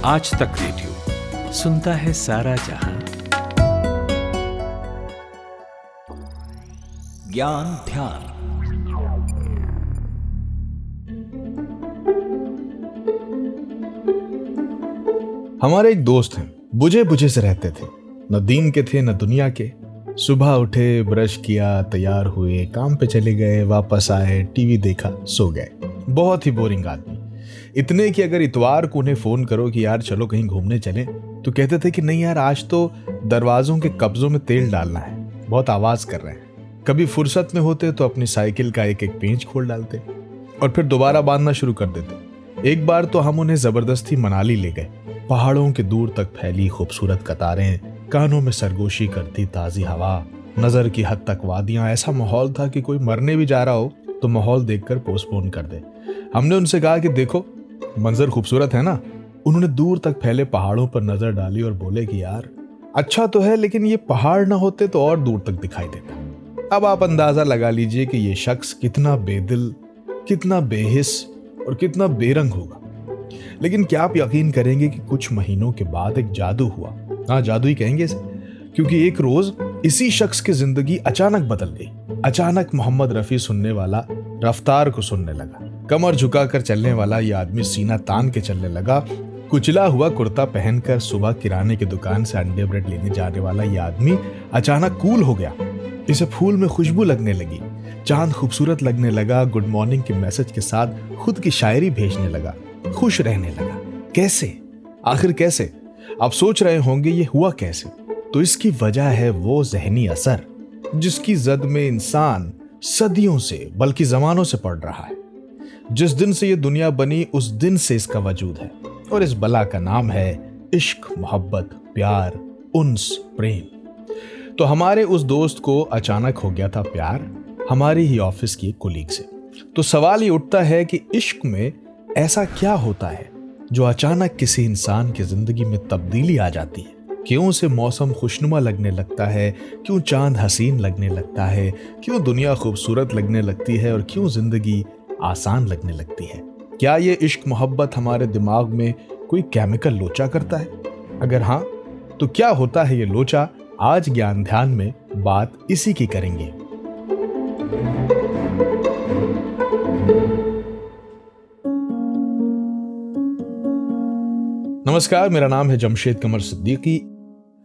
आज तक रेडियो सुनता है सारा जहां। ज्ञान ध्यान। हमारे एक दोस्त हैं, बुझे बुझे से रहते थे, न दीन के थे न दुनिया के। सुबह उठे, ब्रश किया, तैयार हुए, काम पे चले गए, वापस आए, टीवी देखा, सो गए। बहुत ही बोरिंग आदमी। इतने कि अगर इतवार को उन्हें फोन करो कि यार चलो कहीं घूमने चलें, तो कहते थे कि नहीं यार, आज तो दरवाजों के कब्जों में तेल डालना है, बहुत आवाज कर रहे हैं। कभी फुर्सत में होते तो अपनी साइकिल का एक एक पेंच खोल डालते और फिर दोबारा बांधना शुरू कर देते। एक बार तो हम उन्हें जबरदस्ती मनाली ले गए। पहाड़ों के दूर तक फैली खूबसूरत कतारें, कानों में सरगोशी करती ताजी हवा, नजर की हद तक वादियां। ऐसा माहौल था कि कोई मरने भी जा रहा हो तो माहौल देखकर पोस्टपोन कर दे। हमने उनसे कहा कि देखो मंजर खूबसूरत है ना। उन्होंने दूर तक फैले पहाड़ों पर नजर डाली और बोले कि यार अच्छा तो है, लेकिन ये पहाड़ ना होते तो और दूर तक दिखाई देता। अब आप अंदाजा लगा लीजिए कि ये शख्स कितना बेदिल, कितना बेहिस और कितना बेरंग होगा। लेकिन क्या आप यकीन करेंगे कि कुछ महीनों के बाद एक जादू हुआ। हाँ, जादू ही कहेंगे इसे, क्योंकि एक रोज इसी शख्स की जिंदगी अचानक बदल गई। अचानक मोहम्मद रफी सुनने वाला रफ्तार को सुनने लगा। कमर झुकाकर चलने वाला ये आदमी सीना तान के चलने लगा। कुचला हुआ कुर्ता पहनकर सुबह किराने की दुकान से अंडे ब्रेड लेने जाने वाला ये आदमी अचानक कूल हो गया। इसे फूल में खुशबू लगने लगी, चांद खूबसूरत लगने लगा, गुड मॉर्निंग के मैसेज के साथ खुद की शायरी भेजने लगा, खुश रहने लगा। कैसे? आखिर कैसे? आप सोच रहे होंगे ये हुआ कैसे? तो इसकी वजह है वो जहनी असर जिसकी जद में इंसान सदियों से बल्कि जमानों से पड़ रहा है। जिस दिन से ये दुनिया बनी उस दिन से इसका वजूद है, और इस बला का नाम है इश्क, मोहब्बत, प्यार, उन्स, प्रेम। तो हमारे उस दोस्त को अचानक हो गया था प्यार हमारी ही ऑफिस की एक कोलीग से। तो सवाल ये उठता है कि इश्क में ऐसा क्या होता है जो अचानक किसी इंसान की जिंदगी में तब्दीली आ जाती है? क्यों उसे मौसम खुशनुमा लगने लगता है? क्यों चांद हसीन लगने लगता है? क्यों दुनिया खूबसूरत लगने लगती है? और क्यों जिंदगी आसान लगने लगती है? क्या ये इश्क मोहब्बत हमारे दिमाग में कोई केमिकल लोचा करता है? अगर हाँ, तो क्या होता है ये लोचा? आज ज्ञान ध्यान में बात इसी की करेंगे। नमस्कार, मेरा नाम है जमशेद कमर सिद्दीकी।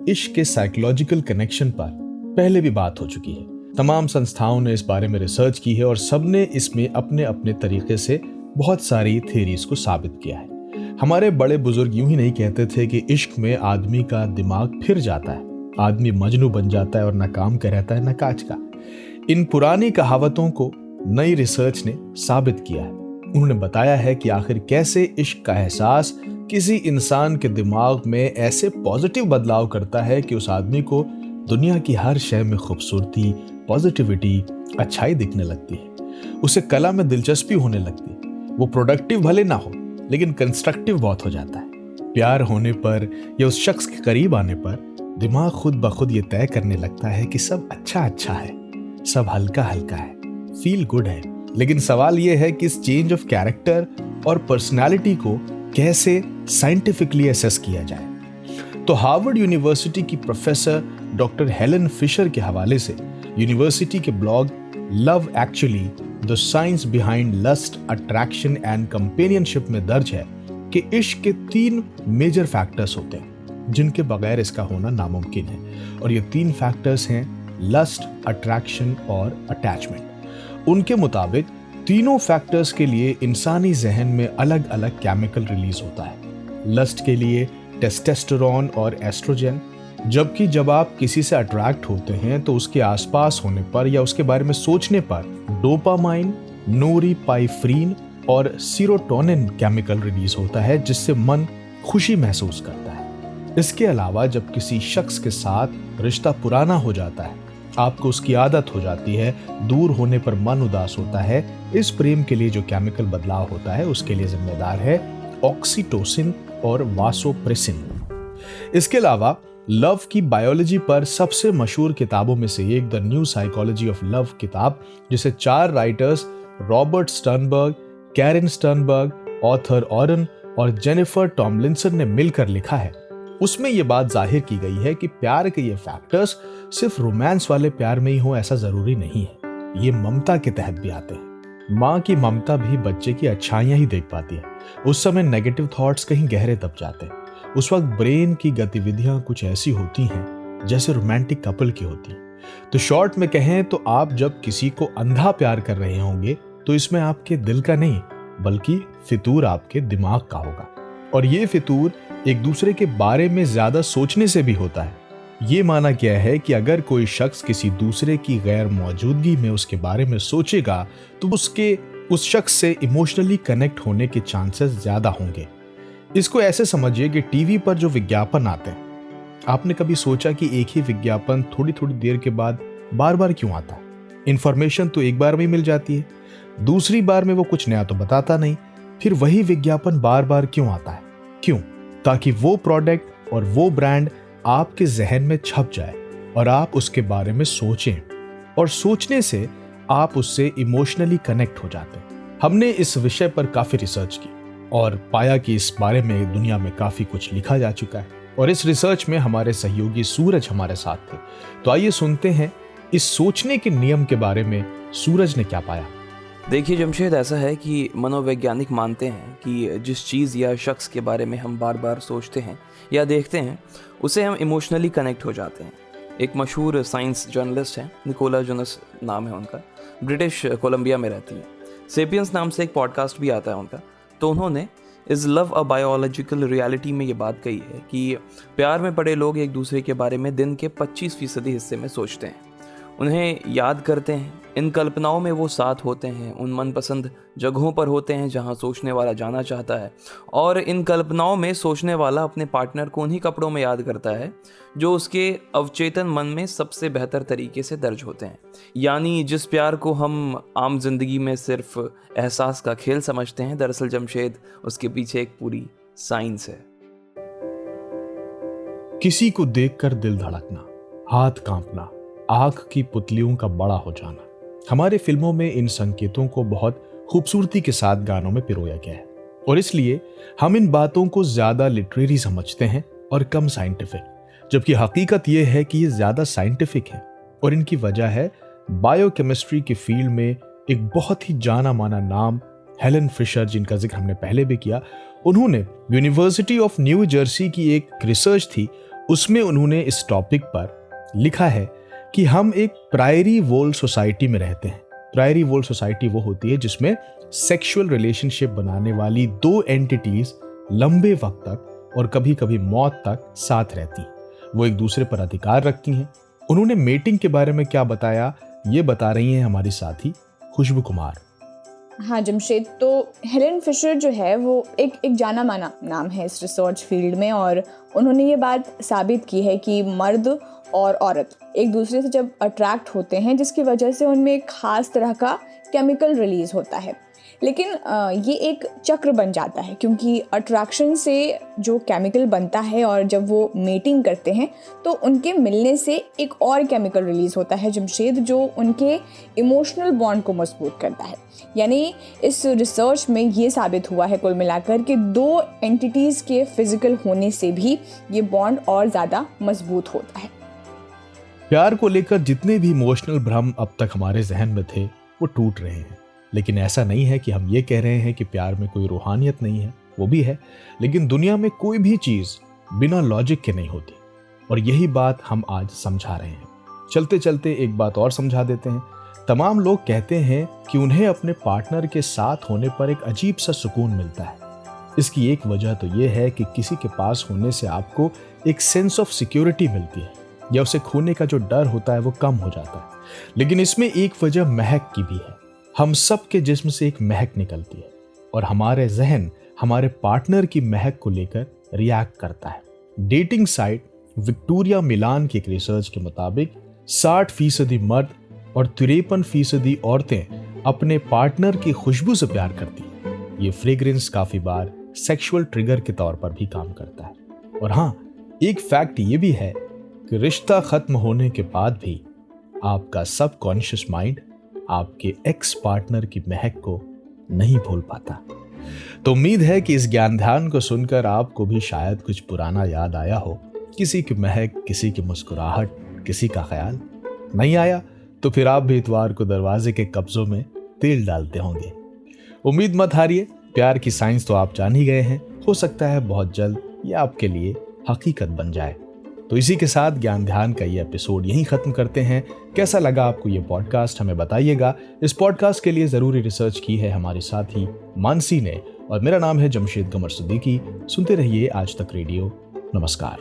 इश्क के साइकोलॉजिकल कनेक्शन पर पहले भी बात हो चुकी है। तमाम संस्थाओं ने इस बारे में रिसर्च की है और सबने इसमें अपने अपने तरीके से बहुत सारी थ्योरीज को साबित किया है। हमारे बड़े बुजुर्ग यूं ही नहीं कहते थे कि इश्क में आदमी का दिमाग फिर जाता है, आदमी मजनू बन जाता है और न काम का रहता है न काज का। इन पुरानी कहावतों को नई रिसर्च ने साबित किया है। उन्होंने बताया है कि आखिर कैसे इश्क का एहसास किसी इंसान के दिमाग में ऐसे पॉजिटिव बदलाव करता है कि उस आदमी को दुनिया की हर शय में खूबसूरती, पॉजिटिविटी, अच्छाई दिखने लगती है। उसे कला में दिलचस्पी होने लगती है। वो प्रोडक्टिव भले ना हो लेकिन कंस्ट्रक्टिव बहुत हो जाता है। प्यार होने पर या उस शख्स के करीब आने पर दिमाग खुद ब खुद ये तय करने लगता है कि सब अच्छा अच्छा है, सब हल्का हल्का है, फील गुड है। लेकिन सवाल ये है कि इस चेंज ऑफ कैरेक्टर और पर्सनैलिटी को कैसे साइंटिफिकली असेस किया जाए। तो हार्वर्ड यूनिवर्सिटी की प्रोफेसर डॉक्टर हेलन फिशर के हवाले से यूनिवर्सिटी के blog love actually the science behind lust, attraction and companionship में दर्ज है कि इश्क के 3 मेजर फैक्टर्स होते हैं जिनके बगैर इसका होना नामुमकिन है। और ये 3 फैक्टर्स हैं लस्ट, अट्रैक्शन और अटैचमेंट। उनके मुताबिक तीनों फैक्टर्स के लिए इंसानी जहन में अलग अलग केमिकल रिलीज होता है। लस्ट के लिए टेस्टोस्टेरोन और एस्ट्रोजन, जबकि जब आप किसी से अट्रैक्ट होते हैं तो उसके आसपास होने पर या उसके बारे में सोचने पर डोपामाइन, नोरिपाइफ्रीन और सीरोटोनिन केमिकल रिलीज होता है, जिससे मन खुशी महसूस करता है। इसके अलावा जब किसी शख्स के साथ रिश्ता पुराना हो जाता है, आपको उसकी आदत हो जाती है, दूर होने पर मन उदास होता है, इस प्रेम के लिए जो केमिकल बदलाव होता है उसके लिए जिम्मेदार है ऑक्सीटोसिन और वासोप्रेसिन। इसके अलावा लव की बायोलॉजी पर सबसे मशहूर किताबों में से एक the new psychology of love किताब, जिसे 4 writers Robert Sternberg, Karin Sternberg, Arthur Aron और जेनिफर टॉमलिंसन ने मिलकर लिखा है, उसमें यह बात जाहिर की गई है कि प्यार के ये फैक्टर्स सिर्फ रोमांस वाले प्यार में ही हो ऐसा जरूरी नहीं है। ये ममता के तहत भी आते हैं। माँ की ममता भी बच्चे की अच्छाइयां ही देख पाती है। उस समय नेगेटिव थॉट्स कहीं गहरे दब जाते हैं। उस वक्त ब्रेन की गतिविधियां कुछ ऐसी होती हैं जैसे रोमांटिक कपल की होती है। तो शॉर्ट में कहें तो आप जब किसी को अंधा प्यार कर रहे होंगे तो इसमें आपके दिल का नहीं बल्कि फितूर आपके दिमाग का होगा। और ये फितूर एक दूसरे के बारे में ज्यादा सोचने से भी होता है। ये माना गया है कि अगर कोई शख्स किसी दूसरे की गैर मौजूदगी में उसके बारे में सोचेगा तो उसके उस शख्स से इमोशनली कनेक्ट होने के चांसेस ज्यादा होंगे। इसको ऐसे समझिए कि टीवी पर जो विज्ञापन आते हैं, आपने कभी सोचा कि एक ही विज्ञापन थोड़ी थोड़ी देर के बाद बार बार क्यों आता है? इंफॉर्मेशन तो एक बार में मिल जाती है, दूसरी बार में वो कुछ नया तो बताता नहीं, फिर वही विज्ञापन बार बार क्यों आता है? क्यों? ताकि वो प्रोडक्ट और वो ब्रांड आपके जहन में छप जाए और आप उसके बारे में सोचें, और सोचने से आप उससे इमोशनली कनेक्ट हो जाते हैं। हमने इस विषय पर काफी रिसर्च की और पाया कि इस बारे में दुनिया में काफी कुछ लिखा जा चुका है, और इस रिसर्च में हमारे सहयोगी सूरज हमारे साथ थे। तो आइए सुनते हैं इस सोचने के नियम के बारे में सूरज ने क्या पाया। देखिए जमशेद, ऐसा है कि मनोवैज्ञानिक मानते हैं कि जिस चीज़ या शख्स के बारे में हम बार बार सोचते हैं या देखते हैं उसे हम इमोशनली कनेक्ट हो जाते हैं। एक मशहूर साइंस जर्नलिस्ट हैं, निकोला जोनस नाम है उनका, ब्रिटिश कोलंबिया में रहती हैं। सेपियंस नाम से एक पॉडकास्ट भी आता है उनका। तो उन्होंने is love a biological reality में ये बात कही है कि प्यार में पड़े लोग एक दूसरे के बारे में दिन के 25% हिस्से में सोचते हैं, उन्हें याद करते हैं। इन कल्पनाओं में वो साथ होते हैं, उन मनपसंद जगहों पर होते हैं जहां सोचने वाला जाना चाहता है, और इन कल्पनाओं में सोचने वाला अपने पार्टनर को उन्हीं कपड़ों में याद करता है जो उसके अवचेतन मन में सबसे बेहतर तरीके से दर्ज होते हैं। यानी जिस प्यार को हम आम जिंदगी में सिर्फ एहसास का खेल समझते हैं, दरअसल जमशेद उसके पीछे एक पूरी साइंस है। किसी को देखकर दिल धड़कना, हाथ कांपना, आंख की पुतलियों का बड़ा हो जाना, हमारे फिल्मों में इन संकेतों को बहुत खूबसूरती के साथ गानों में पिरोया गया है, और इसलिए हम इन बातों को ज्यादा लिटरेरी समझते हैं और कम साइंटिफिक, जबकि हकीकत यह है कि ये ज्यादा साइंटिफिक है। और इनकी वजह है बायोकेमिस्ट्री के फील्ड में एक बहुत ही जाना माना नाम हेलन फिशर, जिनका जिक्र हमने पहले भी किया। उन्होंने यूनिवर्सिटी ऑफ न्यू जर्सी की एक रिसर्च थी, उसमें उन्होंने इस टॉपिक पर लिखा है कि हम एक प्रायरी वोल सोसाइटी में रहते हैं। प्रायरी वोल सोसाइटी वो होती है जिसमें सेक्सुअल रिलेशनशिप बनाने वाली दो एंटिटीज लंबे वक्त तक और कभी कभी मौत तक साथ रहती हैं। वो एक दूसरे पर अधिकार रखती हैं। उन्होंने मेटिंग के बारे में क्या बताया, ये बता रही हैं हमारी साथी खुशबू कुमार। हाँ जमशेद, तो हेलेन फिशर जो है वो एक जाना माना नाम है इस रिसर्च फील्ड में, और उन्होंने ये बात साबित की है कि मर्द और औरत एक दूसरे से जब अट्रैक्ट होते हैं जिसकी वजह से उनमें एक ख़ास तरह का केमिकल रिलीज़ होता है, लेकिन ये एक चक्र बन जाता है क्योंकि अट्रैक्शन से जो केमिकल बनता है और जब वो मेटिंग करते हैं तो उनके मिलने से एक और केमिकल रिलीज़ होता है जमशेद, जो उनके इमोशनल बॉन्ड को मजबूत करता है। यानी इस रिसर्च में ये साबित हुआ है कुल मिलाकर कि दो एंटिटीज़ के फिजिकल होने से भी ये बॉन्ड और ज़्यादा मजबूत होता है। प्यार को लेकर जितने भी इमोशनल भ्रम अब तक हमारे जहन में थे वो टूट रहे हैं। लेकिन ऐसा नहीं है कि हम ये कह रहे हैं कि प्यार में कोई रूहानियत नहीं है, वो भी है, लेकिन दुनिया में कोई भी चीज़ बिना लॉजिक के नहीं होती, और यही बात हम आज समझा रहे हैं। चलते चलते एक बात और समझा देते हैं। तमाम लोग कहते हैं कि उन्हें अपने पार्टनर के साथ होने पर एक अजीब सा सुकून मिलता है। इसकी एक वजह तो ये है कि किसी के पास होने से आपको एक सेंस ऑफ सिक्योरिटी मिलती है, या उसे खोने का जो डर होता है वो कम हो जाता है। लेकिन इसमें एक वजह महक की भी है। हम सब के जिस्म से एक महक निकलती है और हमारे जहन हमारे पार्टनर की महक को लेकर रिएक्ट करता है। डेटिंग साइट विक्टोरिया मिलान की एक रिसर्च के मुताबिक 60% मर्द और 53% औरतें अपने पार्टनर की खुशबू से प्यार करती हैं। ये फ्रेग्रेंस काफी बार सेक्सुअल ट्रिगर के तौर पर भी काम करता है। और हाँ, एक फैक्ट ये भी है कि रिश्ता खत्म होने के बाद भी आपका सबकॉन्शियस माइंड आपके एक्स पार्टनर की महक को नहीं भूल पाता। तो उम्मीद है कि इस ज्ञान ध्यान को सुनकर आपको भी शायद कुछ पुराना याद आया हो, किसी की महक, किसी की मुस्कुराहट, किसी का ख्याल। नहीं आया तो फिर आप भी इतवार को दरवाजे के कब्जों में तेल डालते होंगे। उम्मीद मत हारिए, प्यार की साइंस तो आप जान ही गए हैं, हो सकता है बहुत जल्द ये आपके लिए हकीकत बन जाए। तो इसी के साथ ज्ञान ध्यान का ये एपिसोड यहीं खत्म करते हैं। कैसा लगा आपको ये पॉडकास्ट हमें बताइएगा। इस पॉडकास्ट के लिए ज़रूरी रिसर्च की है हमारे साथी मानसी ने, और मेरा नाम है जमशेद कमर सिद्दीकी। सुनते रहिए आज तक रेडियो। नमस्कार।